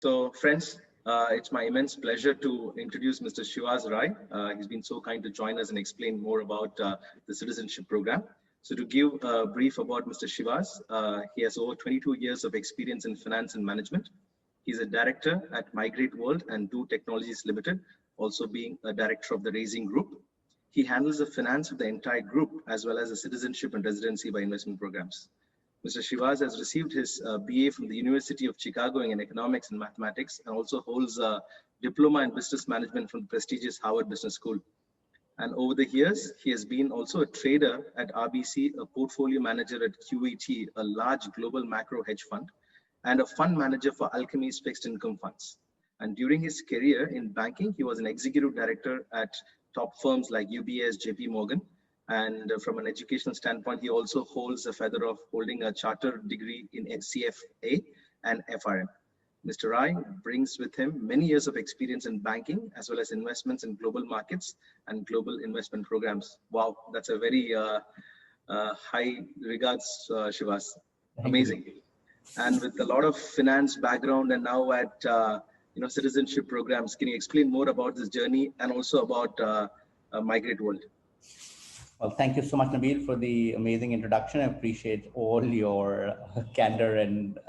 So friends, it's my immense pleasure to introduce Mr. Shivas Rai. He's been so kind to join us and explain more about the citizenship program. So to give a brief about Mr. Shivas, he has over 22 years of experience in finance and management. He's a director at Migrate World and Do Technologies Limited, also being a director of the Raising Group. He handles the finance of the entire group as well as the citizenship and residency by investment programs. Mr. Shivas has received his BA from the University of Chicago in economics and mathematics, and also holds a diploma in business management from the prestigious Harvard Business School. And over the years, he has been also a trader at RBC, a portfolio manager at QET, a large global macro hedge fund, and a fund manager for Alchemy's fixed income funds. And during his career in banking, he was an executive director at top firms like UBS, JP Morgan. And from an educational standpoint, he also holds a feather of holding a charter degree in CFA and FRM. Mr. Rai brings with him many years of experience in banking, as well as investments in global markets and global investment programs. Wow, that's a very high regards, Shivas. Amazing. And with a lot of finance background and now at citizenship programs, can you explain more about this journey and also about Migrate World? Well, thank you so much, Nabil, for the amazing introduction. I appreciate all your candor and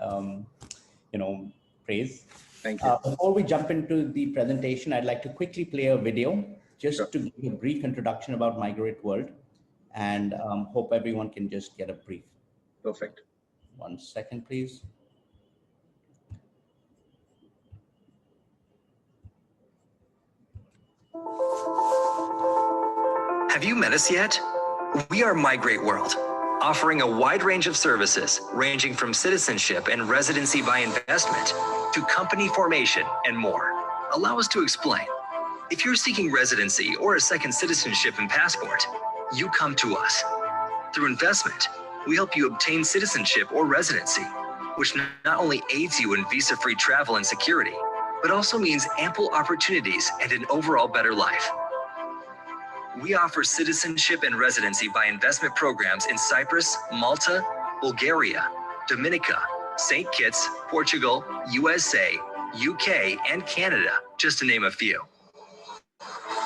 praise. Thank you. Before we jump into the presentation, I'd like to quickly play a video just to give a brief introduction about Migrate World, and hope everyone can just get a brief. Perfect. 1 second, please. Have you met us yet? We are Migrate World, offering a wide range of services ranging from citizenship and residency by investment to company formation and more. Allow us to explain. If you're seeking residency or a second citizenship and passport, you come to us. Through investment, we help you obtain citizenship or residency, which not only aids you in visa-free travel and security, but also means ample opportunities and an overall better life. We offer citizenship and residency by investment programs in Cyprus, Malta, Bulgaria, Dominica, St. Kitts, Portugal, USA, UK, and Canada, just to name a few.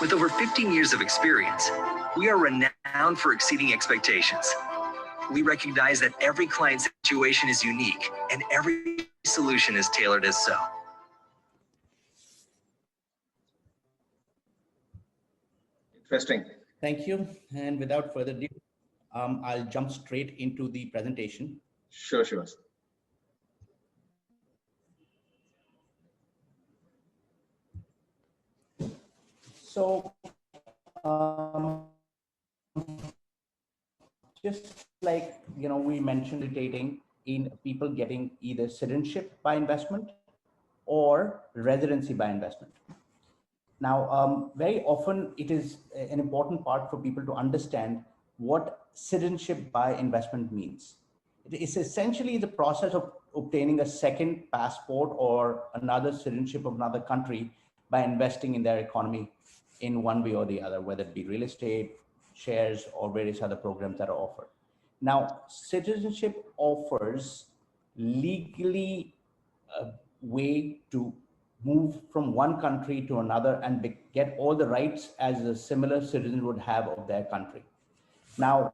With over 15 years of experience, we are renowned for exceeding expectations. We recognize that every client situation is unique and every solution is tailored as so. Interesting. Thank you. And without further ado, I'll jump straight into the presentation. Sure. So, just like we mentioned, rotating in people getting either citizenship by investment or residency by investment. Now, very often it is an important part for people to understand what citizenship by investment means. It is essentially the process of obtaining a second passport or another citizenship of another country by investing in their economy in one way or the other, whether it be real estate, shares, or various other programs that are offered. Now, citizenship offers legally a way to move from one country to another and get all the rights as a similar citizen would have of their country. Now,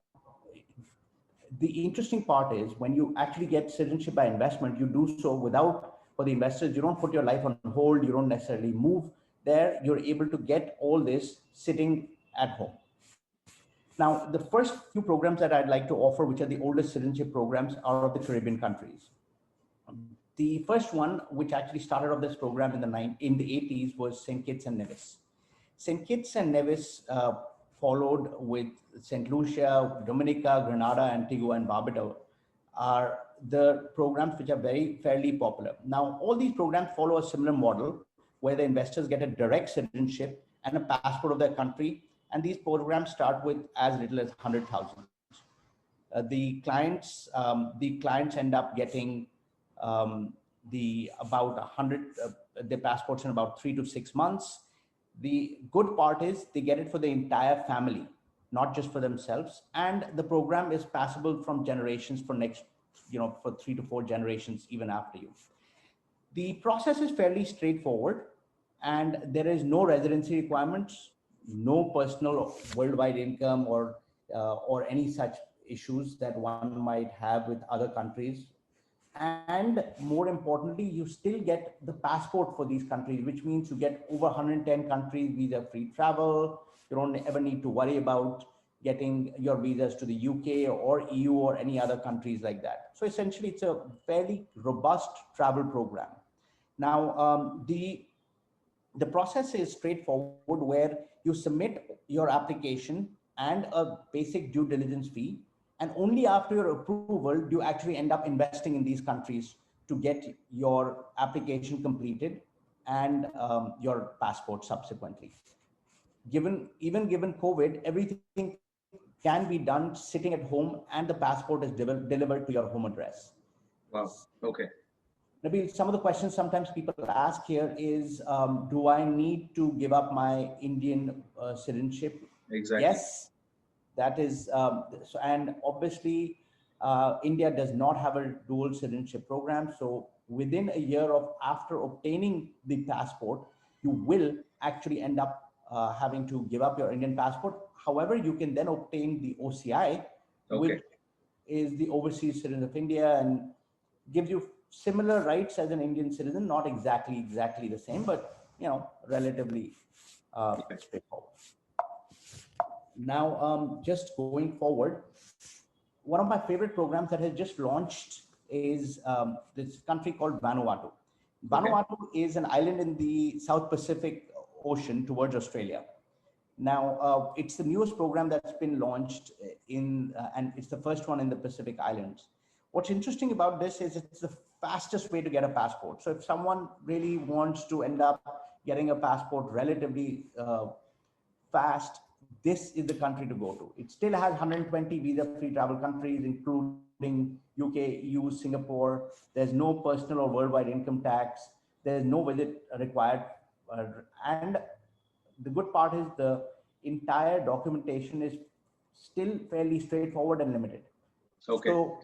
the interesting part is when you actually get citizenship by investment, you do so without, for the investors, you don't put your life on hold, you don't necessarily move there, you're able to get all this sitting at home. Now, the first few programs that I'd like to offer, which are the oldest citizenship programs, are of the Caribbean countries. The first one, which actually started off this program in the 80s, was St. Kitts and Nevis. St. Kitts and Nevis followed with St. Lucia, Dominica, Grenada, Antigua, and Barbuda are the programs which are fairly popular. Now, all these programs follow a similar model where the investors get a direct citizenship and a passport of their country, and these programs start with as little as 100,000. The clients end up getting the passports in about 3 to 6 months. The good part is they get it for the entire family, not just for themselves. And the program is passable from generations for next, for 3 to 4 generations, even after you. The process is fairly straightforward, and there is no residency requirements, no personal worldwide income or any such issues that one might have with other countries. And more importantly, you still get the passport for these countries, which means you get over 110 countries visa-free travel. You don't ever need to worry about getting your visas to the UK or EU or any other countries like that. So essentially, it's a fairly robust travel program. Now, the process is straightforward, where you submit your application and a basic due diligence fee, and only after your approval do you actually end up investing in these countries to get your application completed and your passport subsequently. Given COVID, everything can be done sitting at home, and the passport is delivered to your home address. Wow. Okay. Maybe some of the questions sometimes people ask here is, do I need to give up my Indian citizenship? Exactly. Yes, that is, and obviously India does not have a dual citizenship program. So within a year of after obtaining the passport, you will actually end up having to give up your Indian passport. However, you can then obtain the OCI, which is the Overseas Citizen of India, and gives you similar rights as an Indian citizen, not exactly the same, but relatively straightforward. Now, just going forward, one of my favorite programs that has just launched is this country called Vanuatu. Vanuatu is an island in the South Pacific Ocean towards Australia. Now, it's the newest program that's been launched and it's the first one in the Pacific Islands. What's interesting about this is it's the fastest way to get a passport. So if someone really wants to end up getting a passport relatively fast, this is the country to go to. It still has 120 visa-free travel countries, including UK, EU, Singapore. There's no personal or worldwide income tax. There's no visit required. And the good part is the entire documentation is still fairly straightforward and limited. Okay. So,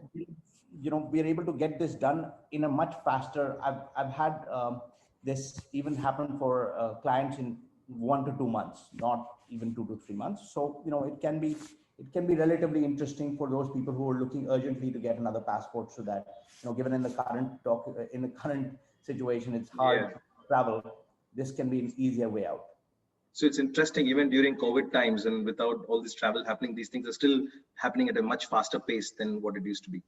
we're able to get this done in a much faster. I've had this even happen for clients in 1 to 2 months, not even 2 to 3 months. So, it can be relatively interesting for those people who are looking urgently to get another passport, so that, given in the current situation, it's hard to travel. This can be an easier way out. So it's interesting, even during COVID times and without all this travel happening, these things are still happening at a much faster pace than what it used to be.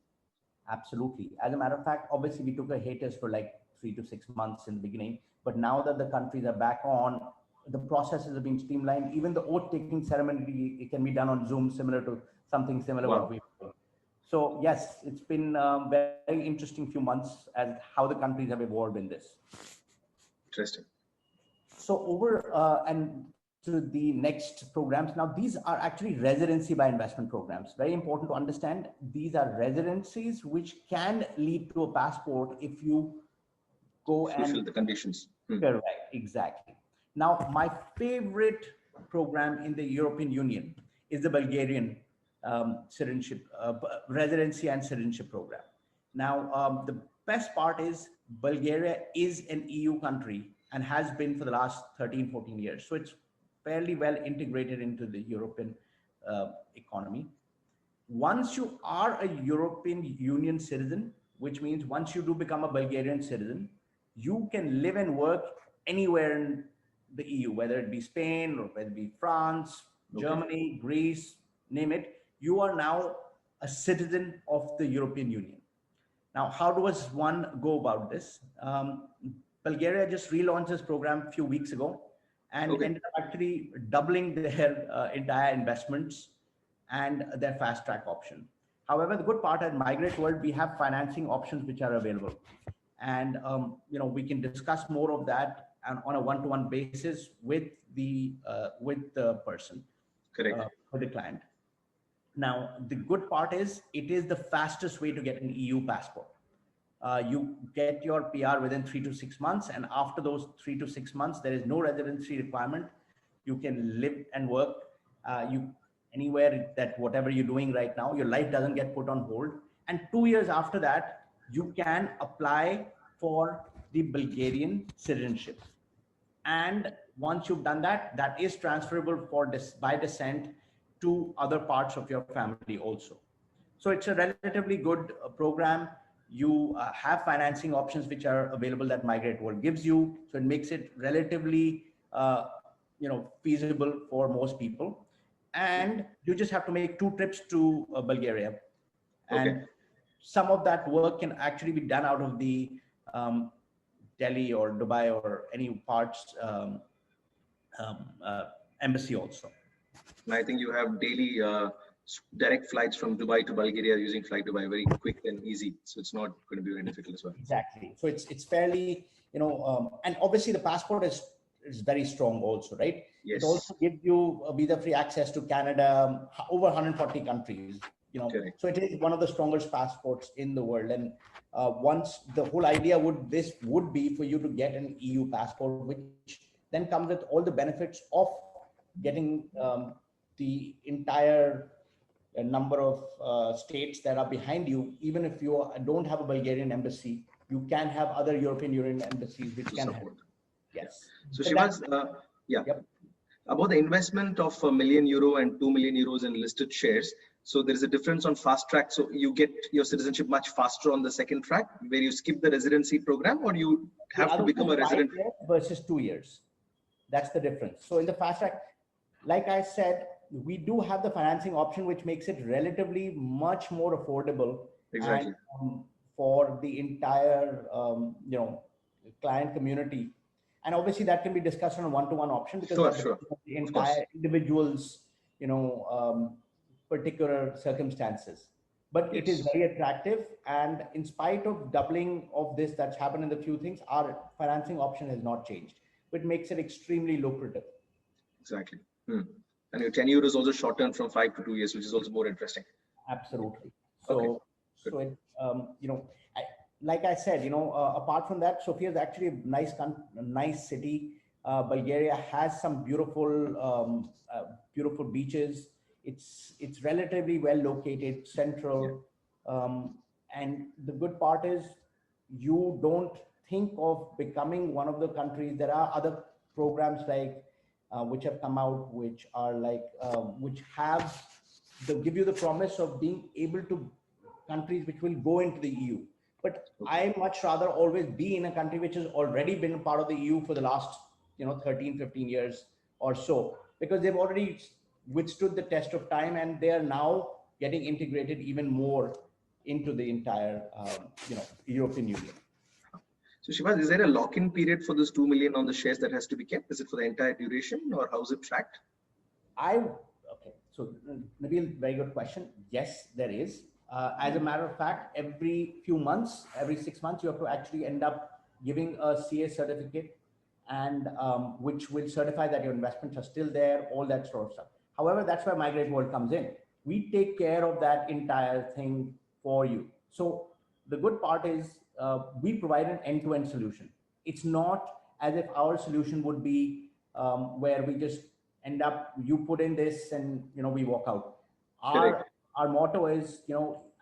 Absolutely. As a matter of fact, obviously we took a hiatus for like 3 to 6 months in the beginning, but now that the countries are back on, the processes are being streamlined. Even the oath taking ceremony, it can be done on Zoom, similar to something similar. Wow. What we do. So yes, it's been very interesting few months as how the countries have evolved in this. Interesting. So over and to the next programs. Now, these are actually residency by investment programs. Very important to understand. These are residencies which can lead to a passport if you go and fulfill the conditions. Correct, exactly. Now, my favorite program in the European Union is the Bulgarian citizenship, residency and citizenship program. Now, the best part is Bulgaria is an EU country and has been for the last 13, 14 years. So it's fairly well integrated into the European economy. Once you are a European Union citizen, which means once you do become a Bulgarian citizen, you can live and work anywhere in the EU, whether it be Spain or whether it be France, Germany, Greece, name it. You are now a citizen of the European Union. Now, how does one go about this? Bulgaria just relaunched this program a few weeks ago and ended up actually doubling their entire investments and their fast track option. However, the good part at Migrate World, we have financing options which are available. And we can discuss more of that on a one-to-one basis with the person, with the client. Now, the good part is it is the fastest way to get an EU passport. You get your PR within 3 to 6 months, and after those 3 to 6 months, there is no residency requirement. You can live and work anywhere that whatever you're doing right now, your life doesn't get put on hold. And 2 years after that, you can apply for the Bulgarian citizenship. And once you've done that, that is transferable for this by descent to other parts of your family also. So it's a relatively good program. You have financing options which are available that Migrate World gives you. So it makes it relatively, feasible for most people. And you just have to make 2 trips to Bulgaria. And Okay. some of that work can actually be done out of the Delhi or Dubai or any parts embassy also. And I think you have daily direct flights from Dubai to Bulgaria using Flight Dubai, very quick and easy. So it's not going to be very difficult as well. Exactly. So it's fairly, and obviously the passport is very strong also, right? Yes. It also gives you a visa-free access to Canada, over 140 countries. Correct. So it is one of the strongest passports in the world. And once the whole idea would be for you to get an EU passport, which then comes with all the benefits of getting the entire number of states that are behind you. Even if you don't have a Bulgarian embassy, you can have other European Union embassies which can support. Yes. So Shivaz, Yep. About the investment of €1 million and 2 million euros in listed shares. So there's a difference on fast track. So you get your citizenship much faster on the second track where you skip the residency program, or you have to become a resident versus 2 years. That's the difference. So in the fast track, like I said, we do have the financing option, which makes it relatively much more affordable. Exactly. And, for the entire, client community. And obviously that can be discussed on a one-to-one option because Sure. the entire individual's, particular circumstances. But it is very attractive. And in spite of doubling of this that's happened in the few things, our financing option has not changed, which makes it extremely lucrative. Exactly. And your tenure is also shortened from 5 to 2 years, which is also more interesting. Absolutely. So, it, like I said, apart from that, Sofia is actually a nice city. Bulgaria has some beautiful, beautiful beaches. It's relatively well located, central, and the good part is you don't think of becoming one of the countries. There are other programs like which have come out, which are like which have give you the promise of being able to countries which will go into the EU. But I much rather always be in a country which has already been part of the EU for the last 13, 15 years or so, because they've already withstood the test of time and they are now getting integrated even more into the entire European Union. So Shivaz, is there a lock-in period for this 2 million on the shares that has to be kept? Is it for the entire duration, or how is it tracked? So Nabil, very good question. Yes, there is. As a matter of fact, every few months, every 6 months, you have to actually end up giving a CA certificate, and which will certify that your investments are still there, all that sort of stuff. However, that's where Migrate World comes in. We take care of that entire thing for you. So the good part is we provide an end-to-end solution. It's not as if our solution would be where we just end up, you put in this and we walk out. Our motto is,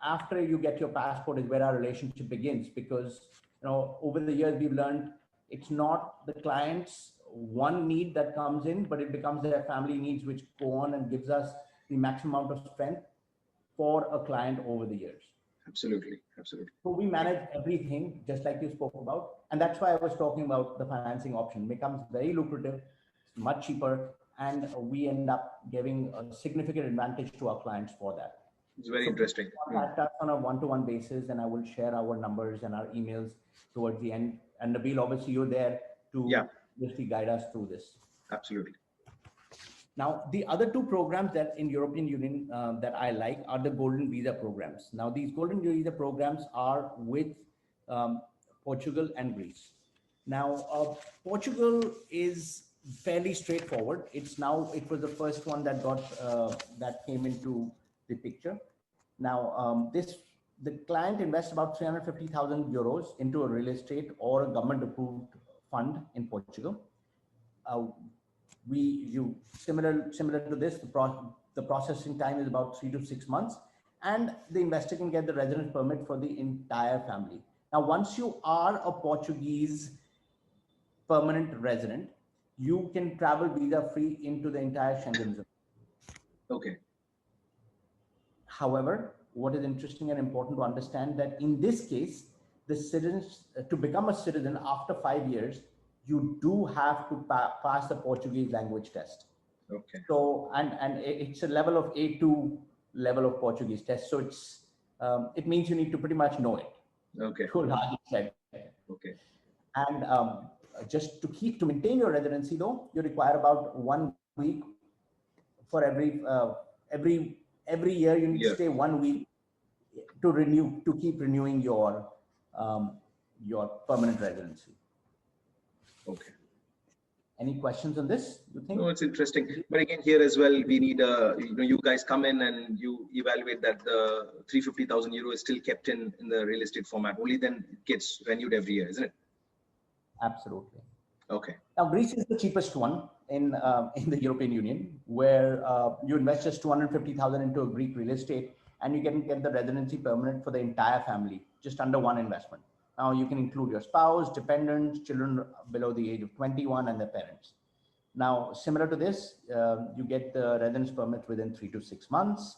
after you get your passport is where our relationship begins, because over the years we've learned it's not the client's one need that comes in, but it becomes their family needs which go on and gives us the maximum amount of strength for a client over the years. Absolutely. So we manage everything just like you spoke about, and that's why I was talking about the financing option. It becomes very lucrative, much cheaper, and we end up giving a significant advantage to our clients for that. It's very interesting. Contact us on a one-to-one basis, and I will share our numbers and our emails towards the end. And Nabil, obviously you're there to basically guide us through this. Absolutely. Now, the other 2 programs that in European Union that I like are the Golden Visa programs. Now, these Golden Visa programs are with Portugal and Greece. Now, Portugal is fairly straightforward. It was the first one that got that came into the picture. Now, the client invests about 350,000 euros into a real estate or a government-approved fund in Portugal. Similar to this, the processing time is about 3 to 6 months, and the investor can get the residence permit for the entire family. Now, once you are a Portuguese permanent resident, you can travel visa free into the entire Schengen zone. Okay. However, what is interesting and important to understand that in this case, the citizens, to become a citizen after 5 years, you do have to pass the Portuguese language test. Okay. So, and it's a level of A2 level of Portuguese test. So it means you need to pretty much know it. Okay. To a large extent. Okay. And just to maintain your residency though, you require about 1 week for every year. You need to stay 1 week to keep renewing your permanent residency. Okay. Any questions on this, you think? No, it's interesting. But again, here as well, we need you guys come in and you evaluate that the 350,000 euro is still kept in the real estate format. Only then it gets renewed every year, isn't it? Absolutely. Okay. Now, Greece is the cheapest one in the European Union, where you invest just 250,000 into a Greek real estate, and you can get the residency permanent for the entire family, just under one investment. Now, you can include your spouse, dependents, children below the age of 21, and their parents. Now, similar to this, you get the residence permit within 3 to 6 months,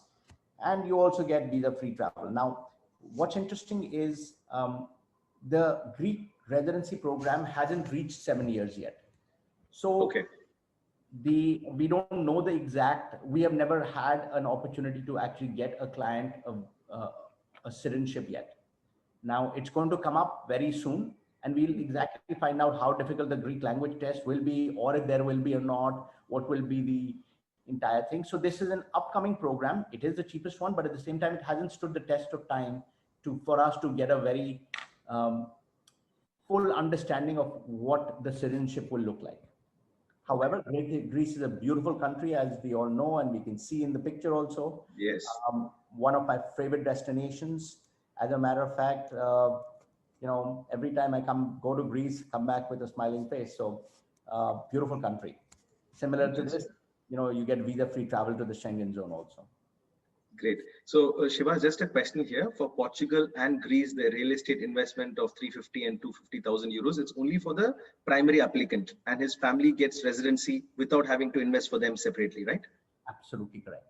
and you also get visa-free travel. Now, what's interesting is the Greek residency program hasn't reached 7 years yet. So okay. We don't know the exact, we have never had an opportunity to actually get a client a citizenship yet. Now it's going to come up very soon, and we'll exactly find out how difficult the Greek language test will be, or if there will be or not, what will be the entire thing. So this is an upcoming program. It is the cheapest one, but at the same time, it hasn't stood the test of time for us to get a very full understanding of what the citizenship will look like. However, Greece is a beautiful country, as we all know, and we can see in the picture also. Yes. One of my favorite destinations. As a matter of fact, every time I go to Greece, come back with a smiling face. So beautiful country. Similar to this, you get visa-free travel to the Schengen zone also. Great. So Shiva, just a question here. For Portugal and Greece, the real estate investment of 350 and 250,000 euros, it's only for the primary applicant, and his family gets residency without having to invest for them separately, right? Absolutely correct.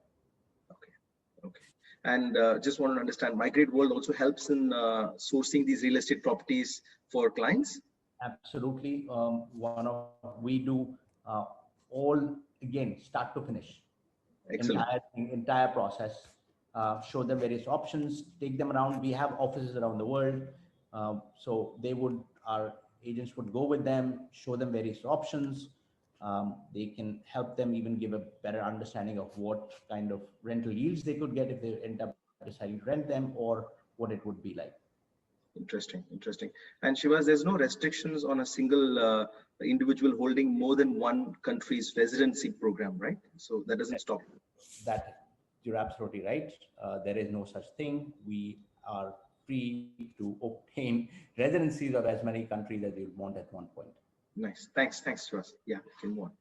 Okay. And just want to understand, Migrate World also helps in sourcing these real estate properties for clients? Absolutely. We do all, again, start to finish. Excellent. Entire process, show them various options, take them around. We have offices around the world. So our agents would go with them, show them various options. They can help them even give a better understanding of what kind of rental yields they could get if they end up deciding to rent them, or what it would be like. Interesting. And Shivas, there's no restrictions on a single individual holding more than one country's residency program, right? So that doesn't stop. You're absolutely right. There is no such thing. We are free to obtain residencies of as many countries as you want at one point. Nice. Thanks, Shivas. Yeah, can move on.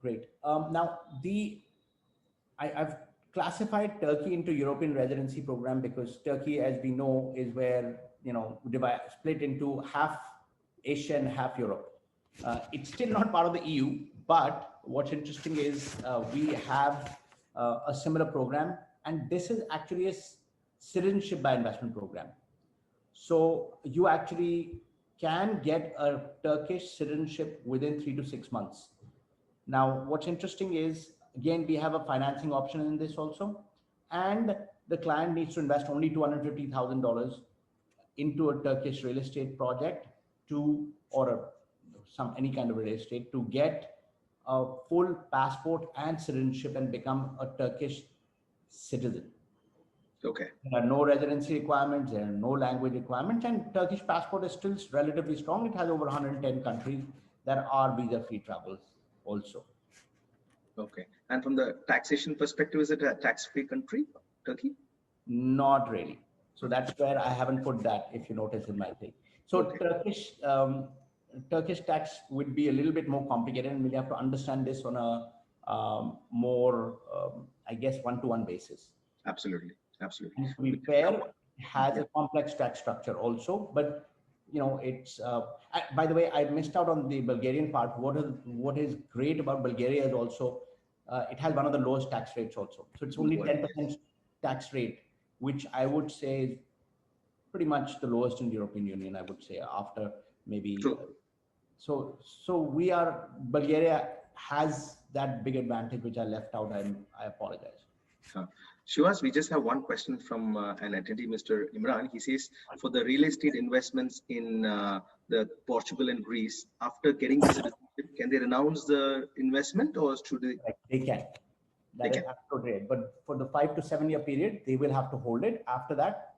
Great. Now, I've classified Turkey into European residency program because Turkey, as we know, is where, split into half Asia and half Europe. It's still not part of the EU, but what's interesting is we have a similar program, and this is actually a citizenship by investment program. So you actually can get a Turkish citizenship within 3 to 6 months. Now, what's interesting is, again, we have a financing option in this also, and the client needs to invest only $250,000 into a Turkish real estate project any kind of real estate to get a full passport and citizenship and become a Turkish citizen. Okay. There are no residency requirements, there are no language requirements, and Turkish passport is still relatively strong. It has over 110 countries that are visa-free travels also. Okay. And from the taxation perspective, is it a tax-free country, Turkey? Not really. So that's where I haven't put that, if you notice in my thing. So okay. Turkish tax would be a little bit more complicated, and we'll have to understand this on a more, I guess, one-to-one basis. Absolutely. And to be fair, has a complex tax structure also, but it's by the way, I missed out on the Bulgarian part. What is great about Bulgaria is also it has one of the lowest tax rates also. So it's only 10% tax rate, which I would say is pretty much the lowest in the European Union, I would say, after maybe. True. So Bulgaria has that big advantage, which I left out. I apologize. Shivas, we just have one question from an attendee, Mr. Imran. He says, for the real estate investments in the Portugal and Greece, after getting the citizenship, can they renounce the investment, or should they? They can. That is absolutely right. But for the 5 to 7 year period, they will have to hold it. After that,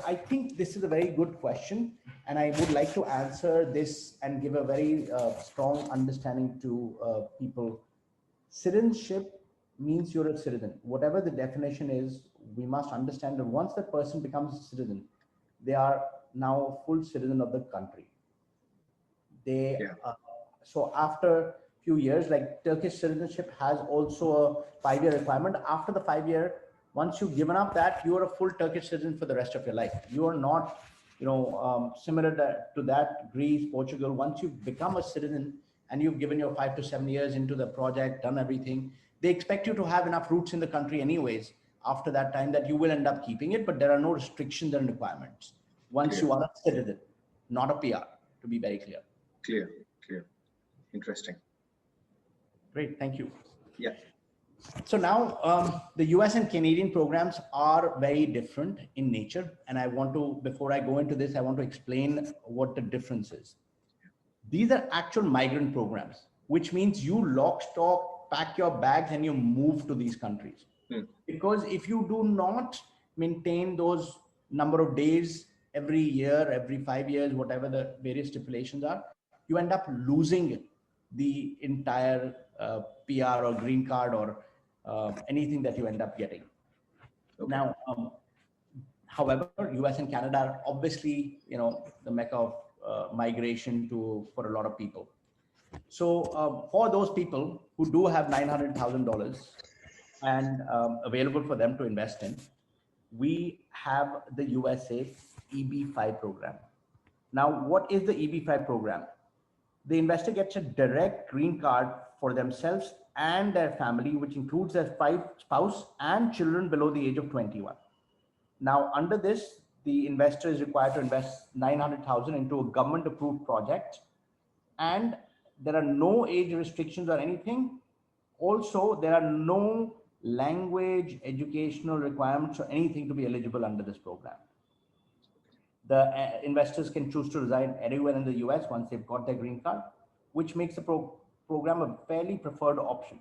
I think this is a very good question, and I would like to answer this and give a very strong understanding to people. Citizenship means you're a citizen. Whatever the definition is, we must understand that once that person becomes a citizen, they are now a full citizen of the country. So after few years, like Turkish citizenship has also a 5-year requirement. After the 5 year, once you've given up that, you are a full Turkish citizen for the rest of your life. You are not, similar to that, Greece, Portugal. Once you've become a citizen and you've given your 5 to 7 years into the project, done everything, they expect you to have enough roots in the country anyways after that time that you will end up keeping it, but there are no restrictions and requirements once you are a citizen, not a PR, to be very clear. Clear. Interesting. Great, thank you. Yeah. So now the US and Canadian programs are very different in nature. And before I go into this, I want to explain what the difference is. These are actual migrant programs, which means you lock, stock, pack your bags and you move to these countries. Because if you do not maintain those number of days every year, every 5 years, whatever the various stipulations are, you end up losing the entire PR or green card or anything that you end up getting. Okay. Now, however, US and Canada are obviously, the mecca of migration for a lot of people. So for those people who do have $900,000 and available for them to invest in, we have the USA EB-5 program. Now, what is the EB-5 program? The investor gets a direct green card for themselves and their family, which includes their spouse and children below the age of 21. Now, under this, the investor is required to invest $900,000 into a government-approved project, and there are no age restrictions or anything. Also, there are no language, educational requirements or anything to be eligible under this program. The investors can choose to reside anywhere in the US once they've got their green card, which makes the program a fairly preferred option.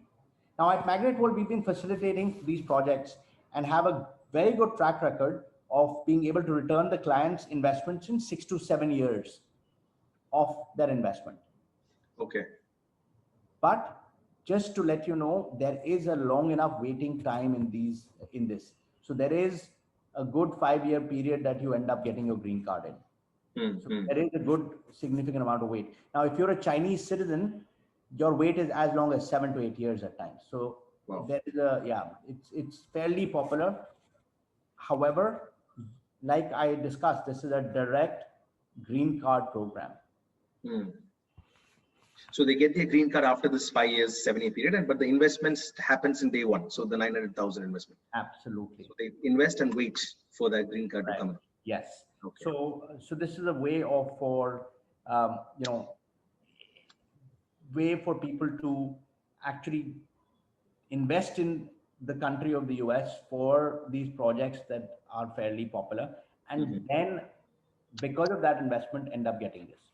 Now at Migrate World, we've been facilitating these projects and have a very good track record of being able to return the client's investments in 6 to 7 years of their investment. Okay. But just to let you know, there is a long enough waiting time in this. So there is a good 5-year period that you end up getting your green card in. So there is a good significant amount of wait. Now, if you're a Chinese citizen, your wait is as long as 7 to 8 years at times. So there is it's fairly popular. However, like I discussed, this is a direct green card program. So they get their green card after this 5 years, 7-year period, but the investments happens in day one. So the 900,000 investment. Absolutely. So they invest and wait for that green card to come in. Yes. Okay. So this is a way way for people to actually invest in the country of the US for these projects that are fairly popular, and then because of that investment end up getting this.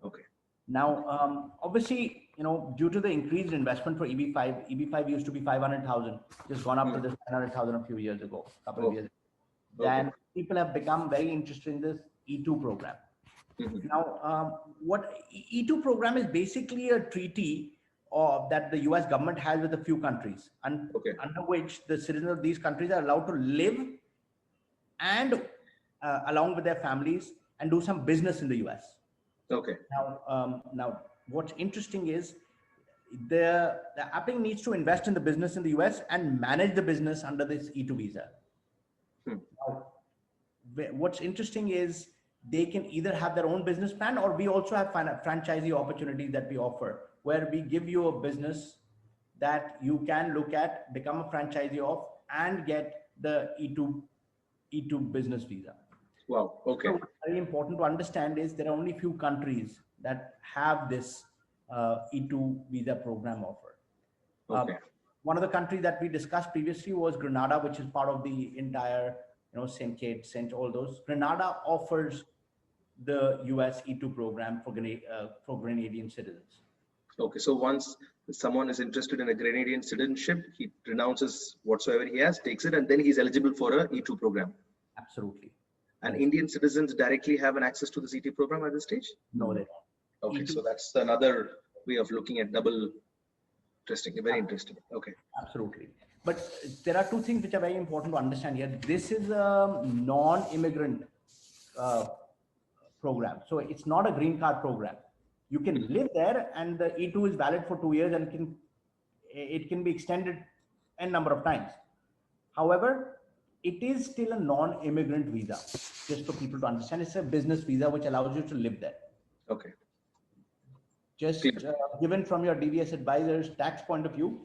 Okay. Now, obviously, due to the increased investment for EB-5 used to be 500,000, just gone up to this 900,000 a few years ago, couple of years ago. Then people have become very interested in this E2 program. Now, what E2 program is basically a treaty that the US government has with a few countries, under which the citizens of these countries are allowed to live and along with their families and do some business in the US. Okay. Now, what's interesting is the applicant needs to invest in the business in the US and manage the business under this E2 visa. Now, what's interesting is they can either have their own business plan, or we also have franchisee opportunities that we offer, where we give you a business that you can look at, become a franchisee of, and get the E2 business visa. Wow. Okay. So what's very important to understand is there are only few countries that have this E2 visa program offer. Okay. One of the countries that we discussed previously was Grenada, which is part of the entire, St. Kitts, all those. Grenada offers the US E2 program for Grenadian citizens. Okay. So once someone is interested in a Grenadian citizenship, he renounces whatsoever he has, takes it, and then he's eligible for a E2 program. Absolutely. And Indian citizens directly have an access to the E2 program at this stage? No, they don't. Okay. So that's another way of looking at double. Interesting. Very interesting. Okay. Absolutely. But there are two things which are very important to understand here. This is a non-immigrant program. So it's not a green card program. You can live there, and the E2 is valid for 2 years, and it can be extended a number of times. However, it is still a non-immigrant visa, just for people to understand. It's a business visa which allows you to live there. Okay. Just given from your DVS advisor's tax point of view,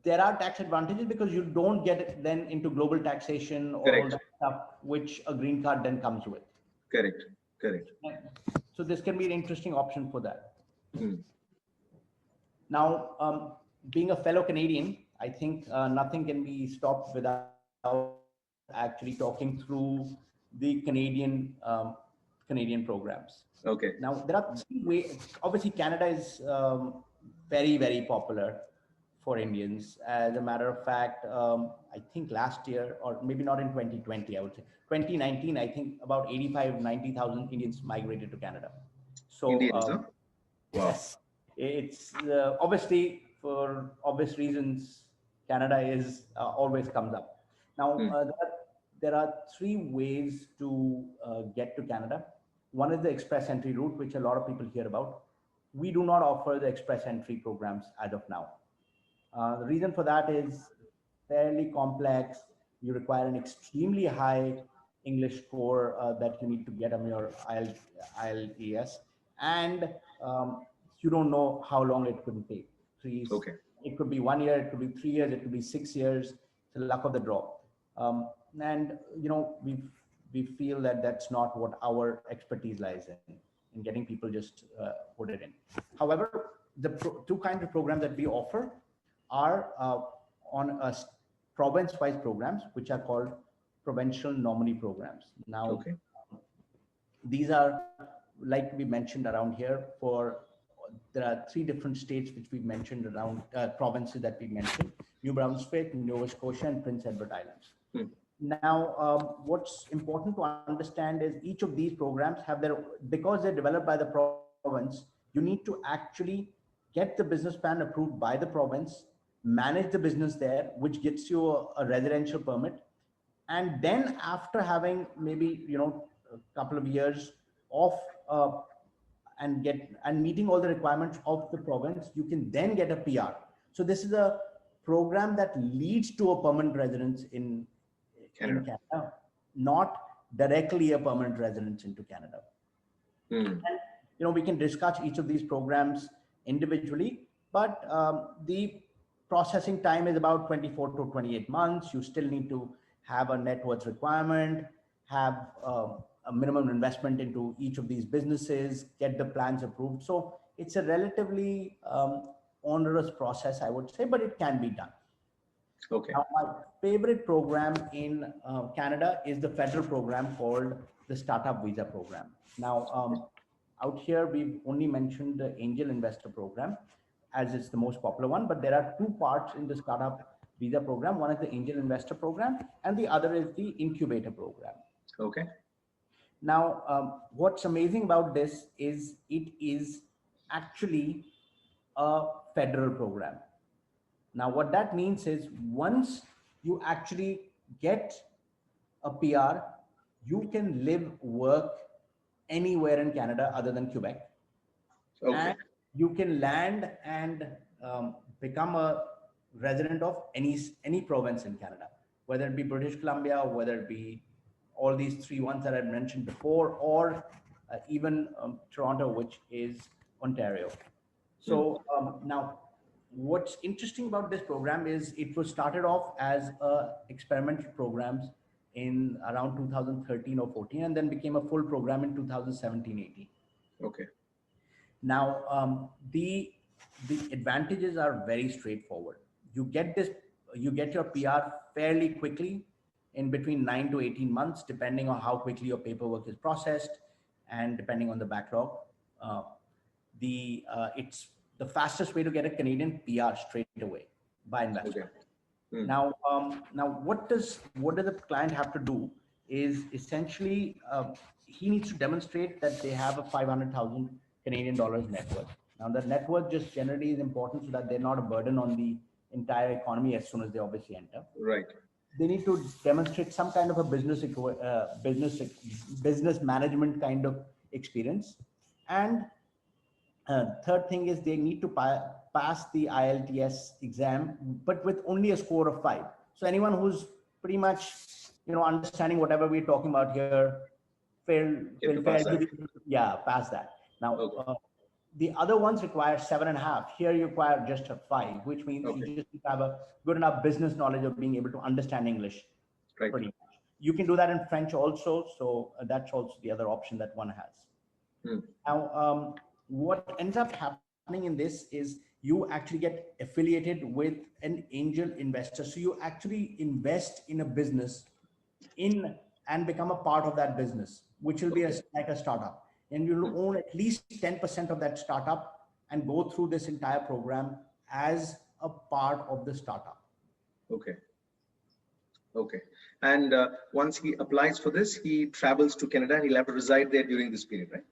there are tax advantages because you don't get then into global taxation or all that stuff, which a green card then comes with. Correct. Correct. So this can be an interesting option for that. Now, being a fellow Canadian, I think nothing can be stopped without actually talking through the Canadian programs. Okay. Now, there are three ways. Obviously, Canada is very, very popular for Indians. As a matter of fact, I think last year, or maybe not in 2020, I would say 2019, I think about 90,000 Indians migrated to Canada. So, Indians, huh? Wow. Yes, it's obviously, for obvious reasons, Canada is always comes up. Now, there are three ways to get to Canada. One is the express entry route, which a lot of people hear about. We do not offer the express entry programs as of now. The reason for that is fairly complex. You require an extremely high English score that you need to get on your IELTS, and you don't know how long it could take. Okay. It could be 1 year, it could be 3 years, it could be 6 years. It's the luck of the draw. And we feel that that's not what our expertise lies in getting people just put it in. However, the two kinds of programs that we offer are on a province-wise programs, which are called provincial nominee programs. Now, these are, like we mentioned around here, there are 3 different states which we mentioned around, provinces that we mentioned: New Brunswick, Nova Scotia, and Prince Edward Islands. Now, what's important to understand is each of these programs have because they're developed by the province, you need to actually get the business plan approved by the province, manage the business there, which gets you a residential permit. And then after having maybe, a couple of years of, and meeting all the requirements of the province, you can then get a PR. So this is a program that leads to a permanent residence in Canada, not directly a permanent residence into Canada. And, we can discuss each of these programs individually, but the processing time is about 24 to 28 months. You still need to have a net worth requirement, have a minimum investment into each of these businesses, get the plans approved. So it's a relatively onerous process, I would say, but it can be done. Okay. Now, my favorite program in Canada is the federal program called the Startup Visa Program. Now, out here, we've only mentioned the Angel Investor Program as it's the most popular one, but there are 2 parts in the Startup Visa Program. One is the Angel Investor Program, and the other is the Incubator Program. Okay. Now, what's amazing about this is it is actually a federal program. Now, what that means is once you actually get a PR, you can live, work anywhere in Canada other than Quebec. Okay. And you can land and become a resident of any province in Canada. whether it be British Columbia, whether it be all these three ones that I mentioned before, or even Toronto, which is Ontario. So now, what's interesting about this program is it was started off as experimental programs in around 2013 or 14, and then became a full program in 2017-18. Okay. Now, the advantages are very straightforward. You get your PR fairly quickly, in between 9 to 18 months, depending on how quickly your paperwork is processed and depending on the backlog. It's the fastest way to get a Canadian PR straight away by investment. Okay. Now, what does the client have to do is essentially he needs to demonstrate that they have a 500,000 Canadian dollars net worth. Now, the net worth just generally is important so that they're not a burden on the entire economy as soon as they obviously enter. Right. They need to demonstrate some kind of a business management kind of experience, and third thing is they need to pass the IELTS exam, but with only a score of 5. So anyone who's pretty much understanding whatever we're talking about here, pass that. Now, okay. The other ones require 7.5. Here you require just a 5, which means you just need to have a good enough business knowledge of being able to understand English. Right. Pretty much. You can do that in French also. So that's also the other option that one has. Now, what ends up happening in this is you actually get affiliated with an angel investor. So you actually invest in a business and become a part of that business, which will be like a startup. And you'll own at least 10% of that startup and go through this entire program as a part of the startup. Okay. Okay. And once he applies for this, he travels to Canada and he'll have to reside there during this period, right?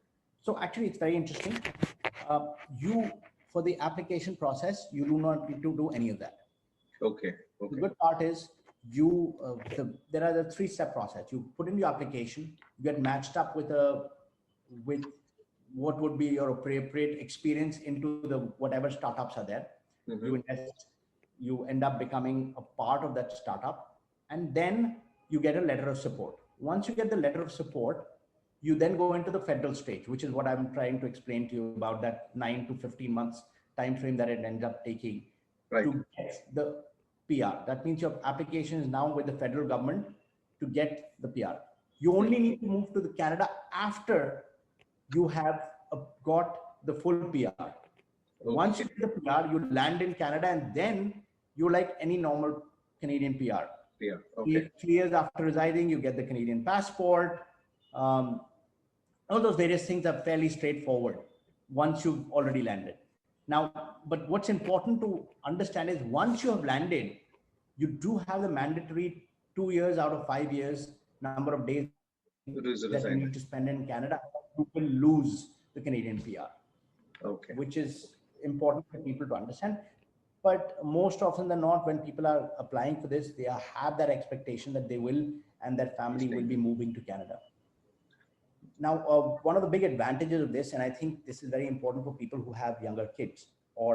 So actually, it's very interesting. For the application process, you do not need to do any of that. Okay. Okay. The good part is there are the 3-step process. You put in your application, you get matched up with what would be your appropriate experience into the whatever startups are there. You invest, you end up becoming a part of that startup, and then you get a letter of support. Once you get the letter of support, you then go into the federal stage, which is what I'm trying to explain to you about, that 9 to 15 months time frame that it ends up taking to get the PR. That means your application is now with the federal government to get the PR. You only need to move to the Canada after you have got the full PR. Once you get the PR, you land in Canada, and then you're like any normal Canadian PR. Yeah. Okay. 3 years after residing, you get the Canadian passport. All those various things are fairly straightforward once you've already landed. Now, but what's important to understand is once you have landed, you do have the mandatory 2 years out of 5 years number of days that you need to spend in Canada. You will lose the Canadian PR. Okay. Which is important for people to understand. But most often than not, when people are applying for this, they have that expectation that they will and their family will be moving to Canada. Now, one of the big advantages of this, and I think this is very important for people who have younger kids, or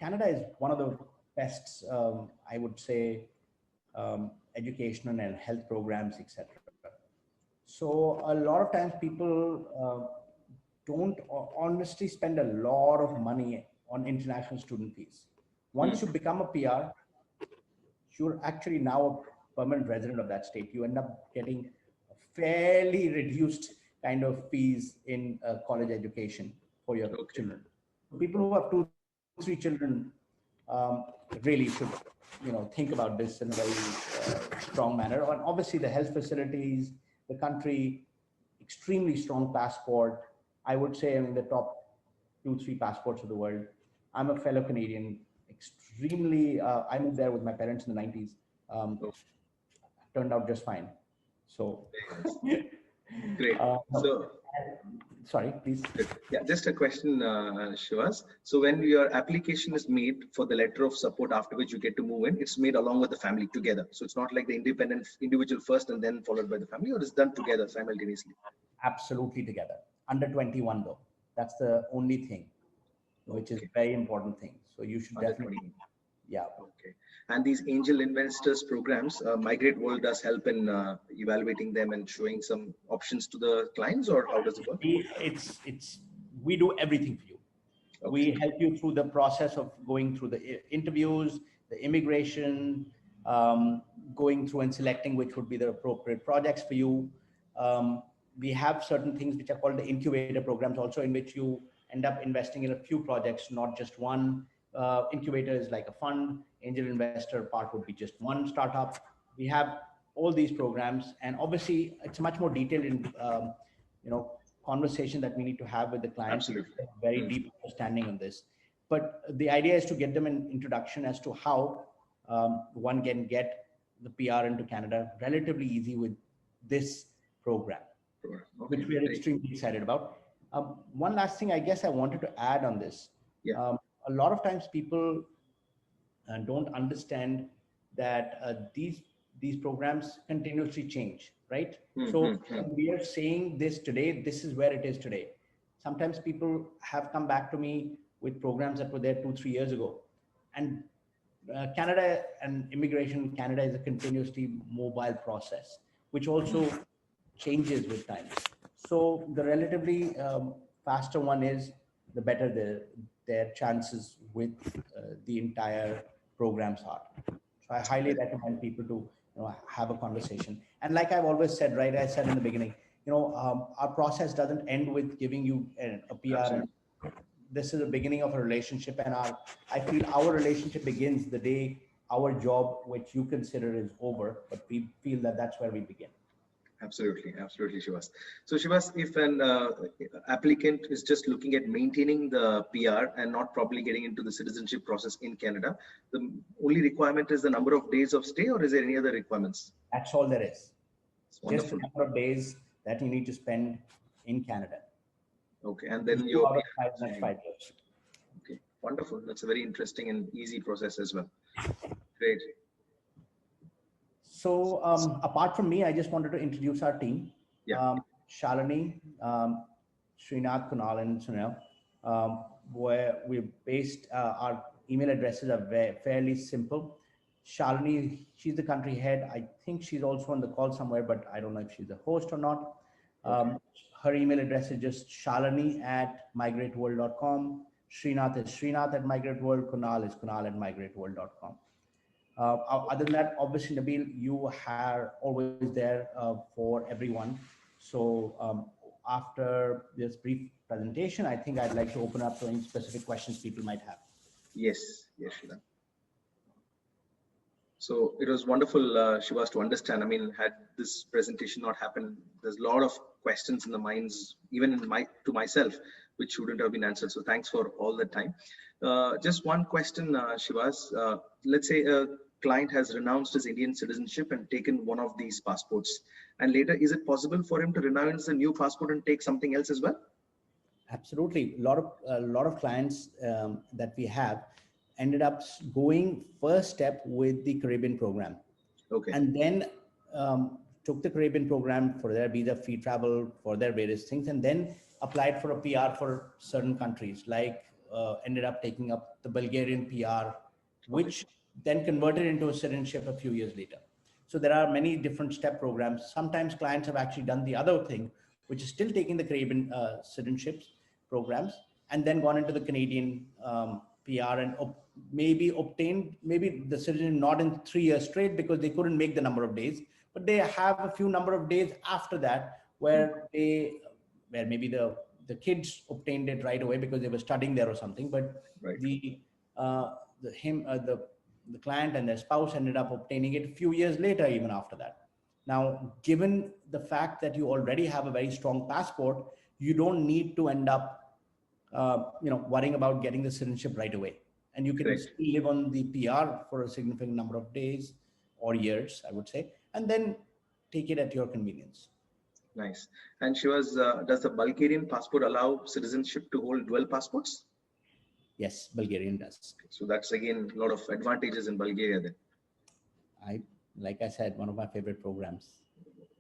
Canada is one of the best, I would say, educational and health programs, etc. So a lot of times people don't honestly spend a lot of money on international student fees. Once you become a PR, you're actually now a permanent resident of that state. You end up getting a fairly reduced kind of fees in college education for your children. People who have 2, 3 children really should, think about this in a very strong manner. And obviously, the health facilities, the country, extremely strong passport. I would say I'm in the top 2, 3 passports of the world. I'm a fellow Canadian. Extremely, I moved there with my parents in the 90s. Turned out just fine. So, great. Sorry, please. Yeah, just a question, Shivas. So when your application is made for the letter of support, after which you get to move in, it's made along with the family together. So it's not like the individual first and then followed by the family, or it's done together simultaneously? Absolutely together. Under 21 though. That's the only thing, which is a very important thing. So you should definitely Yeah. Okay. And these angel investors programs, Migrate World does help in evaluating them and showing some options to the clients, or how does it work? We do everything for you. Okay. We help you through the process of going through the interviews, the immigration, going through and selecting which would be the appropriate projects for you. We have certain things which are called the incubator programs also, in which you end up investing in a few projects, not just one. Incubator is like a fund. Angel investor part would be just one startup. We have all these programs, and obviously it's much more detailed in you know, conversation that we need to have with the client to Absolutely. get a very deep understanding on this. But the idea is to get them an introduction as to how one can get the PR into Canada relatively easy with this program, Okay. which we are extremely excited about. One last thing I guess I wanted to add on this. Yeah. A lot of times people don't understand that these programs continuously change, right? So when we are saying this today, this is where it is today. Sometimes people have come back to me with programs that were there 2-3 years ago, and Canada and immigration in Canada is a continuously mobile process, which also changes with time. So the relatively faster one is, the better their chances with the entire programs are. So I highly recommend people to have a conversation. And like I've always said, right? I said in the beginning, our process doesn't end with giving you a PR. Absolutely. This is the beginning of a relationship, and I feel our relationship begins the day our job, which you consider is over, but we feel that that's where we begin. Absolutely, absolutely, Shivas. So, Shivas, if an applicant is just looking at maintaining the PR and not probably getting into the citizenship process in Canada, the only requirement is the number of days of stay, or is there any other requirements? That's all there is. It's wonderful. Just the number of days that you need to spend in Canada. Okay, and then your next 5 years. Okay, wonderful. That's a very interesting and easy process as well. Great. So apart from me, I just wanted to introduce our team. Yeah. Shalini, Srinath, Kunal, and Sunil, where we're based. Our email addresses are fairly simple. Shalini, she's the country head. I think she's also on the call somewhere, but I don't know if she's the host or not. Her email address is just shalini@migrateworld.com. Srinath is Srinath@migrateworld. Kunal is Kunal@migrateworld.com. Other than that, obviously, Nabil, you are always there for everyone. So after this brief presentation, I think I'd like to open up to any specific questions people might have. Yes, yes, Shivas. So it was wonderful, Shivas, to understand. I mean, had this presentation not happened, there's a lot of questions in the minds, even in to myself, which wouldn't have been answered. So thanks for all the time. Just one question, Shivas. Let's say a client has renounced his Indian citizenship and taken one of these passports, and later, is it possible for him to renounce a new passport and take something else as well? Absolutely. A lot of clients that we have ended up going first step with the Caribbean program. Okay. And then took the Caribbean program for their visa-free travel, for their various things, and then applied for a PR for certain countries, like ended up taking up the Bulgarian PR, which then converted into a citizenship a few years later. So there are many different step programs. Sometimes clients have actually done the other thing, which is still taking the Caribbean citizenships programs and then gone into the Canadian PR and maybe obtained the citizenship not in 3 years straight because they couldn't make the number of days, but they have a few number of days after that where maybe the kids obtained it right away because they were studying there or something, but the client and their spouse ended up obtaining it a few years later, even after that. Now, given the fact that you already have a very strong passport, you don't need to end up, worrying about getting the citizenship right away. And you can still live on the PR for a significant number of days or years, I would say, and then take it at your convenience. Nice. And Shivas, does the Bulgarian passport allow citizenship to hold dual passports? Yes, Bulgarian does. So that's again a lot of advantages in Bulgaria then. Like I said, one of my favorite programs.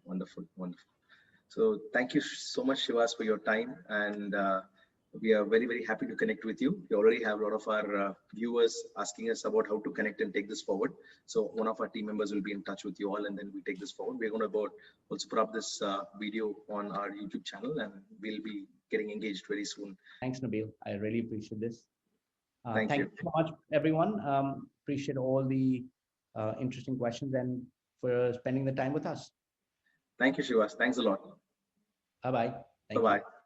Wonderful, wonderful. So thank you so much, Shivas, for your time, and We are very, very happy to connect with you. We already have a lot of our viewers asking us about how to connect and take this forward. So one of our team members will be in touch with you all, and then we take this forward. We're going to also put up this video on our YouTube channel, and we'll be getting engaged very soon. Thanks, Nabil. I really appreciate this. Thank you so much, everyone. Appreciate all the interesting questions and for spending the time with us. Thank you, Shivas. Thanks a lot. Bye-bye. Bye-bye.